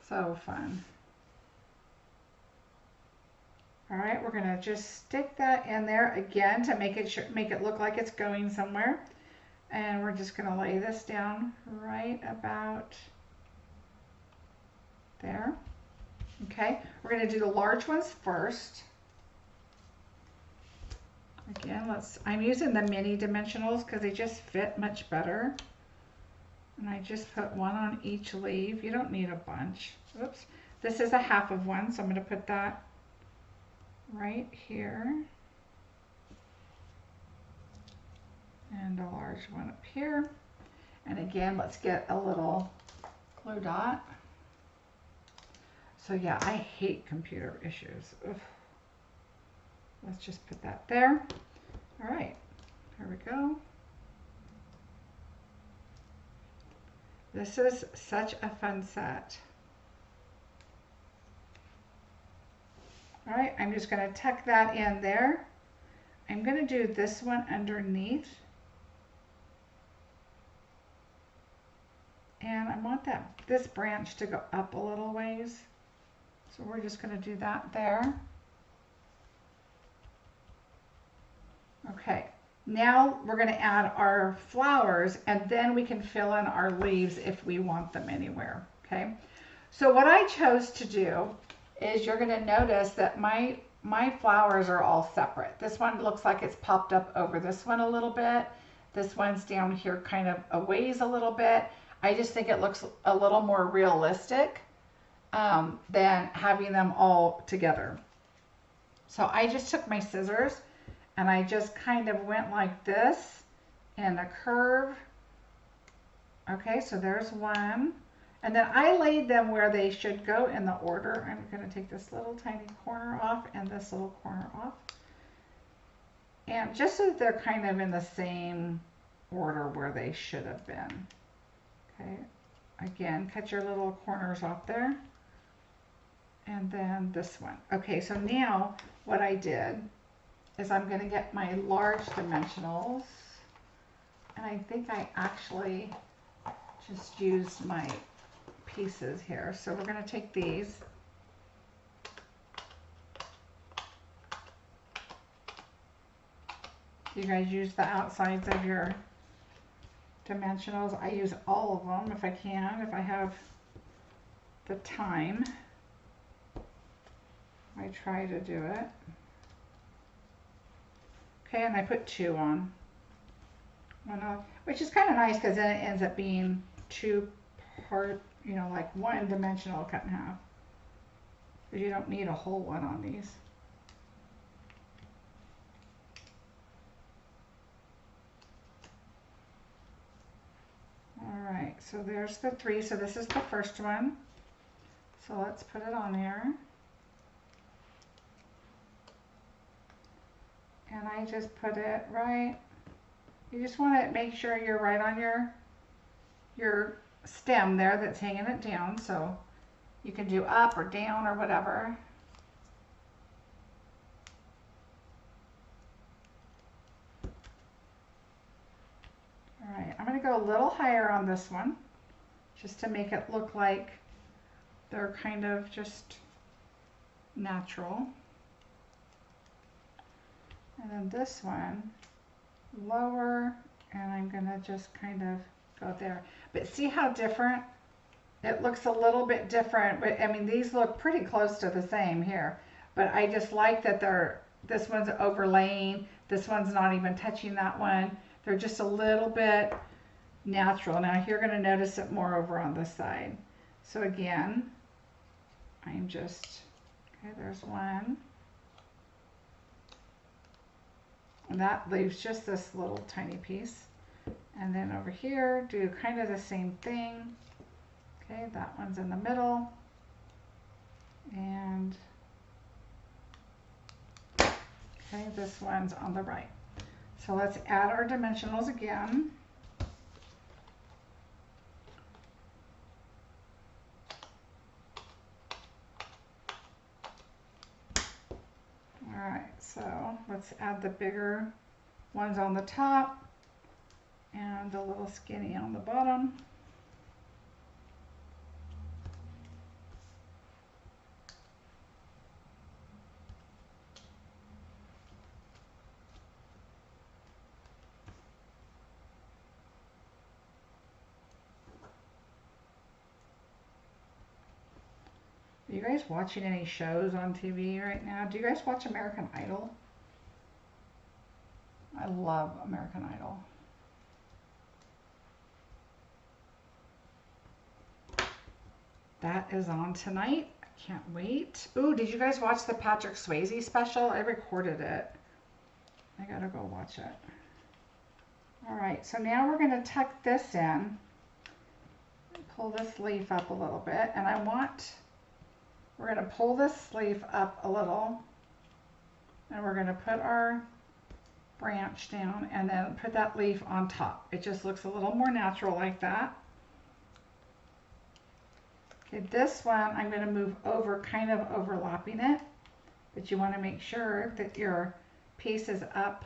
So fun. All right, we're gonna just stick that in there again to make it look like it's going somewhere. And we're just gonna lay this down right about there. Okay, we're gonna do the large ones first. Again, I'm using the mini dimensionals because they just fit much better. And I just put one on each leaf. You don't need a bunch. Oops. This is a half of one, so I'm going to put that right here. And a large one up here. And again, let's get a little glue dot. So yeah, I hate computer issues. Oof. Let's just put that there. All right, here we go. This is such a fun set. All right, I'm just going to tuck that in there. I'm going to do this one underneath. And I want this branch to go up a little ways. So we're just going to do that there. Okay. Now we're going to add our flowers and then we can fill in our leaves if we want them anywhere, okay? So what I chose to do is you're going to notice that my flowers are all separate. This one looks like it's popped up over this one a little bit. This one's down here kind of a ways a little bit. I just think it looks a little more realistic than having them all together. So I just took my scissors and I just kind of went like this in a curve. Okay, so there's one. And then I laid them where they should go in the order. I'm going to take this little tiny corner off and this little corner off. And just so that they're kind of in the same order where they should have been. Okay, again, cut your little corners off there. And then this one. Okay, so now what I did is I'm going to get my large dimensionals, and I think I actually just used my pieces here. So we're going to take these. You guys use the outsides of your dimensionals. I use all of them if I can, if I have the time. I try to do it. Okay, and I put 2 on. Which is kind of nice because then it ends up being 2 part, you know, like 1 dimensional cut in half. Because you don't need a whole one on these. All right, so there's the 3. So this is the first one. So let's put it on there. And I just put it right You just want to make sure you're right on your stem there that's hanging it down, so you can do up or down or whatever. All right, I'm going to go a little higher on this one just to make it look like they're kind of just natural. And then this one lower, and I'm going to just kind of go there. But see how different? It looks a little bit different, but I mean, these look pretty close to the same here. But I just like that this one's overlaying, this one's not even touching that one. They're just a little bit natural. Now you're going to notice it more over on this side. So again, I'm just, okay, there's one. And that leaves just this little tiny piece. And then over here, do kind of the same thing. Okay, that one's in the middle. And okay, this one's on the right. So let's add our dimensionals again. All right, so let's add the bigger ones on the top and the little skinny on the bottom. Are you guys watching any shows on TV right now? Do you guys watch American Idol? I love American Idol. That is on tonight. I can't wait. Ooh, did you guys watch the Patrick Swayze special? I recorded it. I gotta go watch it. All right, so now we're gonna tuck this in. Pull this leaf up a little bit, and we're gonna pull this leaf up a little, and we're gonna put our branch down and then put that leaf on top. It just looks a little more natural like that. Okay, this one I'm going to move over, kind of overlapping it, but you want to make sure that your piece is up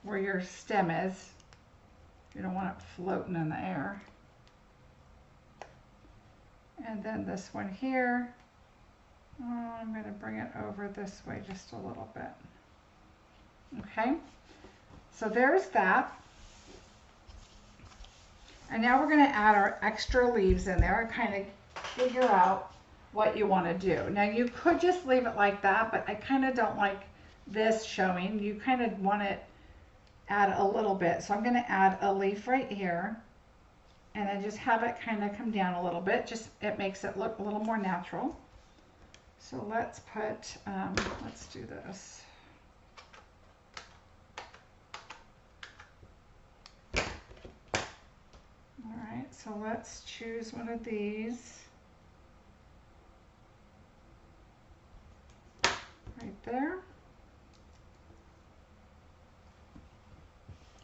where your stem is. You don't want it floating in the air. And then this one here, I'm going to bring it over this way just a little bit. Okay, so there's that. And now we're going to add our extra leaves in there and kind of figure out what you want to do. Now you could just leave it like that, but I kind of don't like this showing. You kind of want to add a little bit. So I'm going to add a leaf right here and then just have it kind of come down a little bit. Just it makes it look a little more natural. So let's put, let's do this. All right, so let's choose one of these. Right there.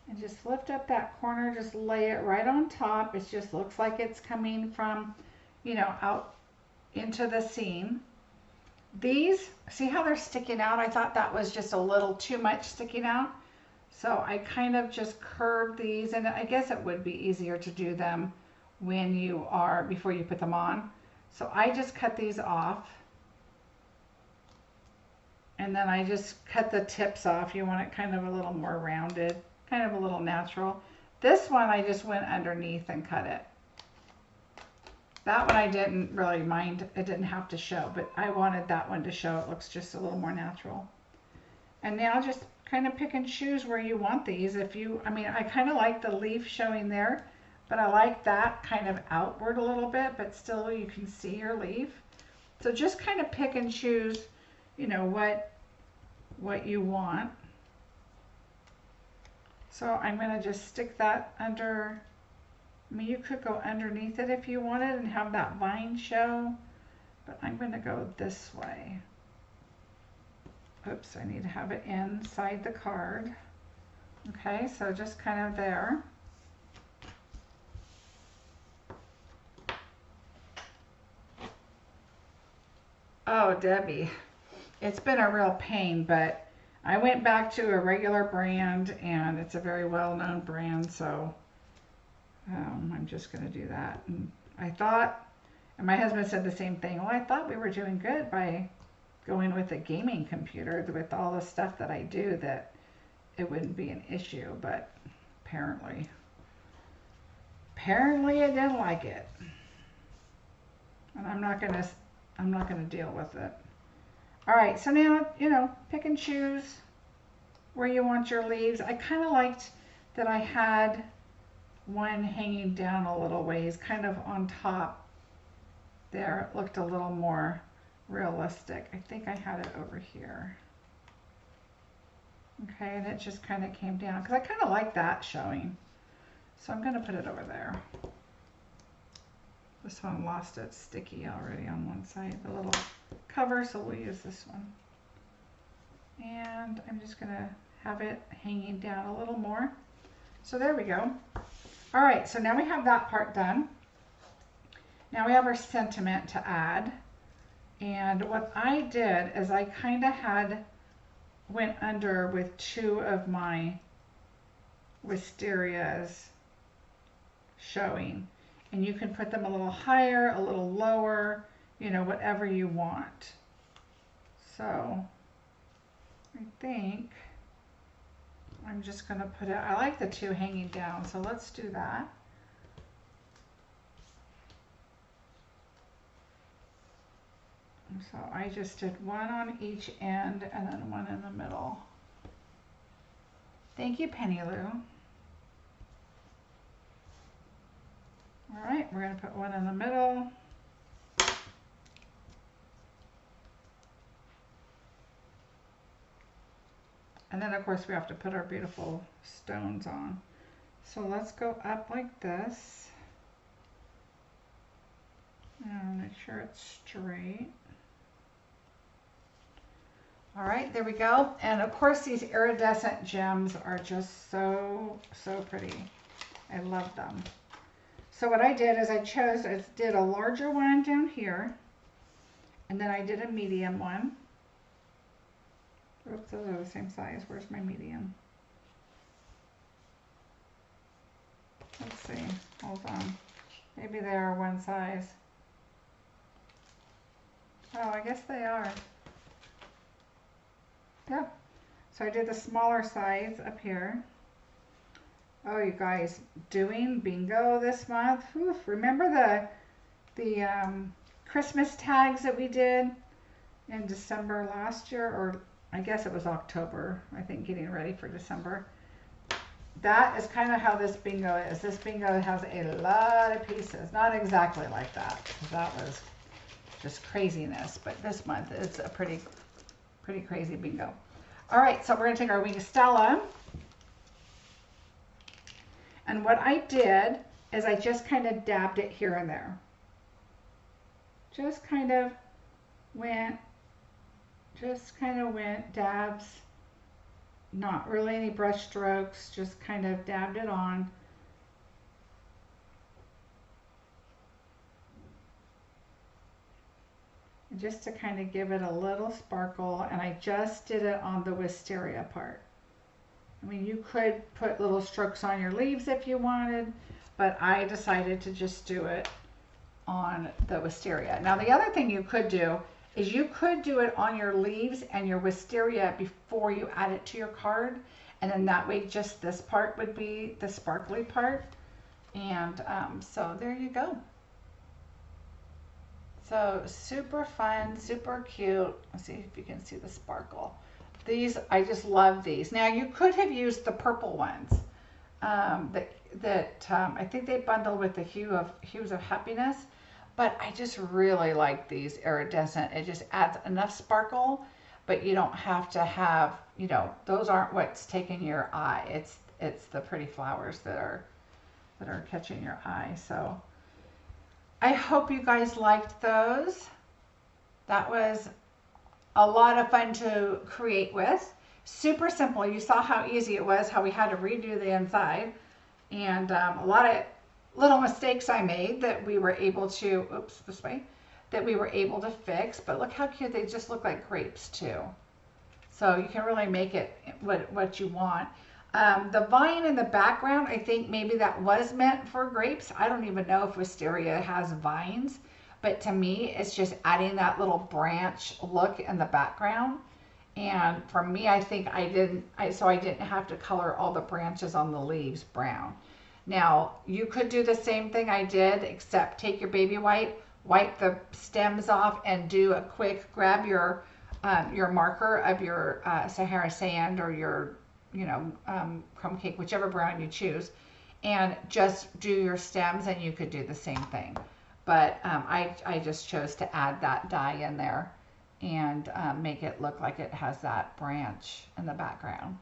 And just lift up that corner, just lay it right on top. It just looks like it's coming from, you know, out into the seam. These, see how they're sticking out? I thought that was just a little too much sticking out. So I kind of just curved these, and I guess it would be easier to do them when you are, before you put them on. So I just cut these off. And then I just cut the tips off. You want it kind of a little more rounded, kind of a little natural. This one I just went underneath and cut it. That one I didn't really mind. It didn't have to show, but I wanted that one to show. It looks just a little more natural. And now just kind of pick and choose where you want these. If you, I mean, I kind of like the leaf showing there, but I like that kind of outward a little bit, but still you can see your leaf. So just kind of pick and choose, you know, what you want. So I'm going to just stick that under, I mean, you could go underneath it if you wanted and have that vine show, but I'm going to go this way. Oops, I need to have it inside the card. Okay, so just kind of there. Oh, Debbie, it's been a real pain, but I went back to a regular brand, and it's a very well-known brand, so I'm just going to do that. And I thought, and my husband said the same thing, well, I thought we were doing good by going with a gaming computer with all the stuff that I do, that it wouldn't be an issue, but apparently it didn't like it. And I'm not gonna deal with it. All right, so now, you know, pick and choose where you want your leaves. I kind of liked that I had one hanging down a little ways, kind of on top there. It looked a little more realistic. I think I had it over here. Okay, and it just kind of came down because I kind of like that showing. So I'm going to put it over there. This one lost its sticky already on one side, the little cover, so we'll use this one. And I'm just going to have it hanging down a little more. So there we go. All right, so now we have that part done. Now we have our sentiment to add. And what I did is I kind of went under with two of my Wisterias showing. And you can put them a little higher, a little lower, you know, whatever you want. So I think I'm just going to put it, I like the two hanging down, so let's do that. So I just did one on each end and then one in the middle. Thank you, Penny Lou. All right, we're going to put one in the middle. And then, of course, we have to put our beautiful stones on. So let's go up like this. And make sure it's straight. All right, there we go. And of course, these iridescent gems are just so, so pretty. I love them. So what I did is I did a larger one down here, and then I did a medium one. Oops, those are the same size. Where's my medium? Let's see. Hold on. Maybe they are one size. Oh, I guess they are. Yeah. So I did the smaller size up here. Oh, you guys, doing bingo this month. Whew, remember the Christmas tags that we did in December last year, or I guess it was October, I think, getting ready for December. That is kind of how this bingo is. This bingo has a lot of pieces. Not exactly like that, because that was just craziness. But this month it's a pretty crazy bingo. All right, so we're going to take our Wisteria. And what I did is I just kind of dabbed it here and there. Just kind of went dabs, not really any brush strokes, just kind of dabbed it on. Just to kind of give it a little sparkle, and I just did it on the Wisteria part. I mean, you could put little strokes on your leaves if you wanted, but I decided to just do it on the Wisteria. Now, the other thing you could do is you could do it on your leaves and your Wisteria before you add it to your card, and then that way just this part would be the sparkly part. And so there you go. So super fun, super cute. Let's see if you can see the sparkle. These, I just love these. Now you could have used the purple ones that I think they bundle with the Hues of Happiness, but I just really like these iridescent. It just adds enough sparkle, but you don't have to have, you know, those aren't what's taking your eye. It's the pretty flowers that are catching your eye. So I hope you guys liked those. That was a lot of fun to create with. Super simple. You saw how easy it was, how we had to redo the inside, and a lot of little mistakes I made that we were able to, oops, this way, that we were able to fix. But look how cute, they just look like grapes too. So you can really make it what you want. The vine in the background, I think maybe that was meant for grapes. I don't even know if Wisteria has vines, but to me, it's just adding that little branch look in the background. And for me, I think I didn't have to color all the branches on the leaves brown. Now, you could do the same thing I did, except take your baby white, wipe the stems off, and do a quick, grab your marker of your Sahara sand or your, crumb cake, whichever brown you choose, and just do your stems, and you could do the same thing. But I just chose to add that dye in there and make it look like it has that branch in the background.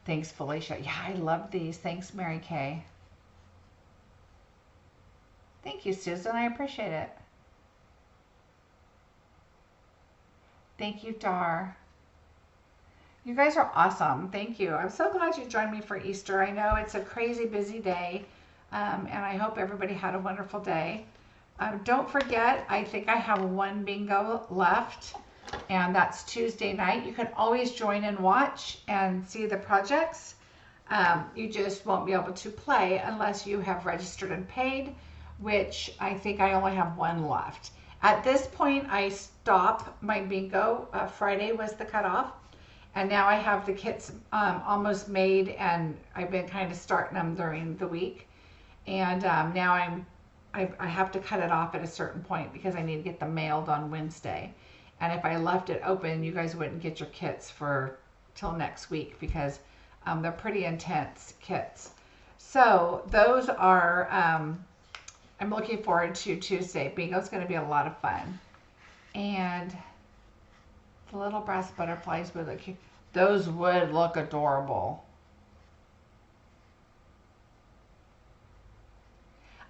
Thanks, Felicia. Yeah, I love these. Thanks, Mary Kay. Thank you, Susan. I appreciate it. Thank you, Dar. You guys are awesome. Thank you. I'm so glad you joined me for Easter. I know it's a crazy busy day, and I hope everybody had a wonderful day. Don't forget, I think I have one bingo left, and that's Tuesday night. You can always join and watch and see the projects. You just won't be able to play unless you have registered and paid, which I think I only have one left. At this point, I stop my bingo. Friday was the cutoff, and now I have the kits almost made, and I've been kind of starting them during the week. And now I have to cut it off at a certain point because I need to get them mailed on Wednesday. And if I left it open, you guys wouldn't get your kits till next week because they're pretty intense kits. So those are, I'm looking forward to Tuesday. Bingo's going to be a lot of fun. And the little brass butterflies would look cute. Those would look adorable.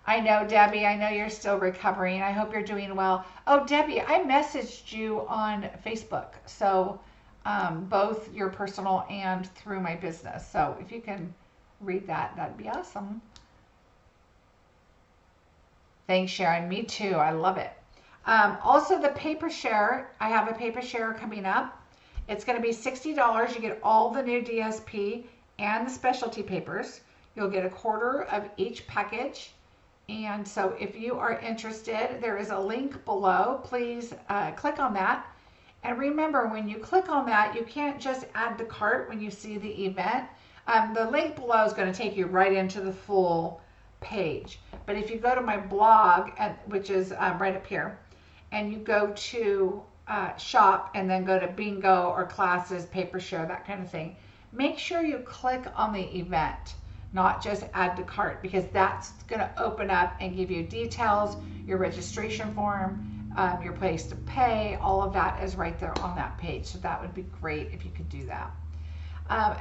I know, Debbie, I know you're still recovering. I hope you're doing well. Oh, Debbie, I messaged you on Facebook. So both your personal and through my business. So if you can read that, that'd be awesome. Thanks, Sharon. Me too. I love it. Also, the paper share. I have a paper share coming up. It's going to be $60. You get all the new DSP and the specialty papers. You'll get a quarter of each package. And so if you are interested, there is a link below. Please click on that. And remember, when you click on that, you can't just add to cart when you see the event. The link below is going to take you right into the full page. But if you go to my blog, which is right up here, and you go to shop and then go to bingo or classes, paper share, that kind of thing, make sure you click on the event, not just add to cart, because that's going to open up and give you details, your registration form, your place to pay. All of that is right there on that page. So that would be great if you could do that.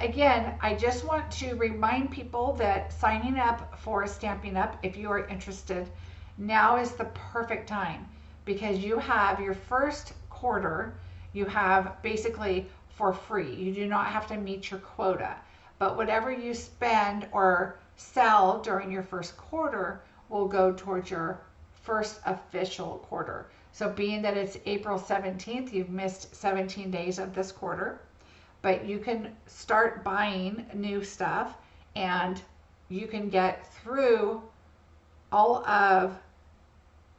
Again, I just want to remind people that signing up for Stampin' Up, if you are interested, now is the perfect time, because you have your first quarter, you have basically for free. You do not have to meet your quota, but whatever you spend or sell during your first quarter will go towards your first official quarter. So being that it's April 17th, you've missed 17 days of this quarter, but you can start buying new stuff and you can get through all of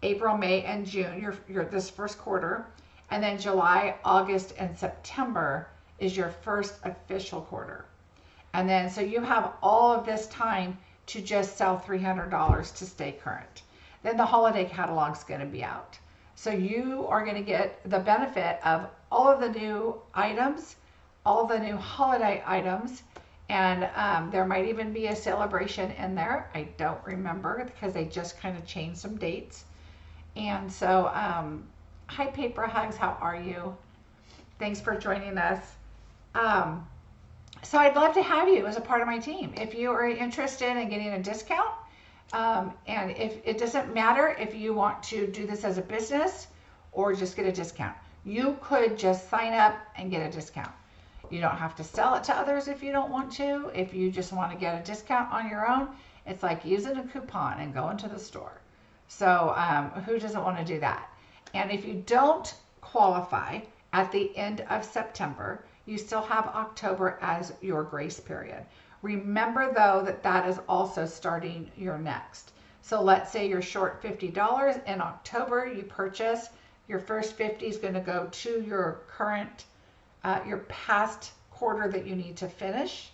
April, May, and June, your this first quarter, and then July, August, and September is your first official quarter. And then, so you have all of this time to just sell $300 to stay current. Then the holiday catalog is going to be out. So you are going to get the benefit of all of the new items, all the new holiday items, and there might even be a celebration in there. I don't remember because they just kind of changed some dates. And so, hi Paper Hugs, how are you? Thanks for joining us. So I'd love to have you as a part of my team. If you are interested in getting a discount, and if it doesn't matter if you want to do this as a business or just get a discount, You could just sign up and get a discount. You don't have to sell it to others if you don't want to. If you just want to get a discount on your own, it's like using a coupon and going to the store. So who doesn't want to do that? And if you don't qualify at the end of September, you still have October as your grace period. Remember though that that is also starting your next. So let's say you're short $50 in October, you purchase, your first 50 is going to go to your current, your past quarter that you need to finish,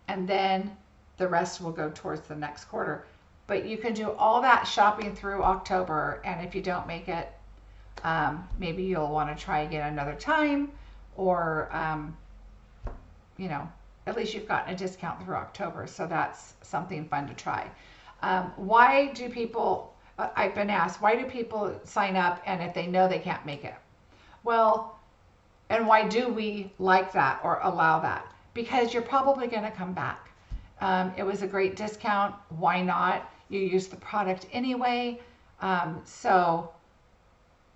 and then the rest will go towards the next quarter. But you can do all that shopping through October, and if you don't make it, maybe you'll want to try again another time, or you know, at least you've gotten a discount through October, so that's something fun to try. Why do people, I've been asked, why do people sign up and if they know they can't make it? Well, and why do we like that or allow that? Because you're probably going to come back. It was a great discount. Why not? You use the product anyway. So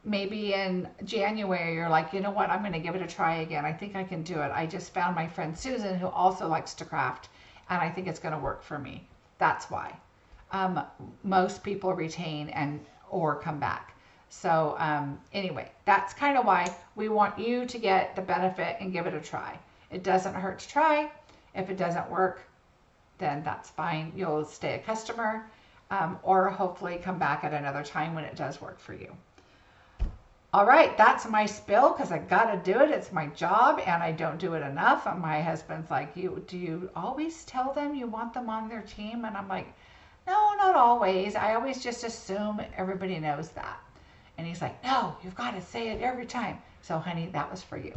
maybe in January, you're like, you know what, I'm going to give it a try again. I think I can do it. I just found my friend Susan, who also likes to craft, and I think it's going to work for me. That's why. Most people retain and or come back. So anyway, that's kind of why we want you to get the benefit and give it a try. It doesn't hurt to try. If it doesn't work, then that's fine. You'll stay a customer, or hopefully come back at another time when it does work for you. All right, that's my spill because I got to do it. It's my job and I don't do it enough. And my husband's like, do you always tell them you want them on their team? And I'm like, no, not always. I always just assume everybody knows that. And he's like, no, you've got to say it every time. So honey, that was for you.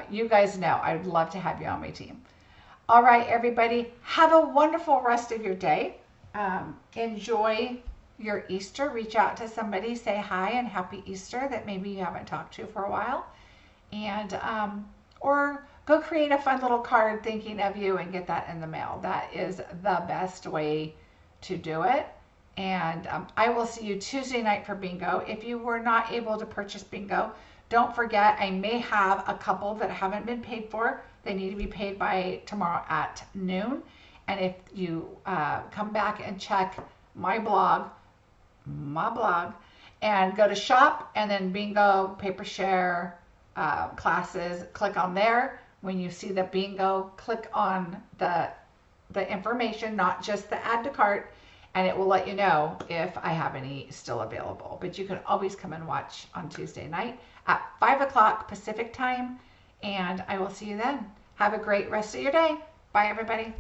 You guys know I'd love to have you on my team. All right, everybody, have a wonderful rest of your day. Enjoy your Easter. Reach out to somebody, say hi and happy Easter that maybe you haven't talked to for a while. And or go create a fun little card thinking of you and get that in the mail. That is the best way to do it. And I will see you Tuesday night for bingo. If you were not able to purchase bingo, don't forget I may have a couple that haven't been paid for. They need to be paid by tomorrow at noon. And if you come back and check my blog, and go to shop and then bingo, paper share, classes, click on there. When you see the bingo, click on the information, not just the add to cart, and it will let you know if I have any still available. But you can always come and watch on Tuesday night at 5 o'clock Pacific time, and I will see you then. Have a great rest of your day. Bye, everybody.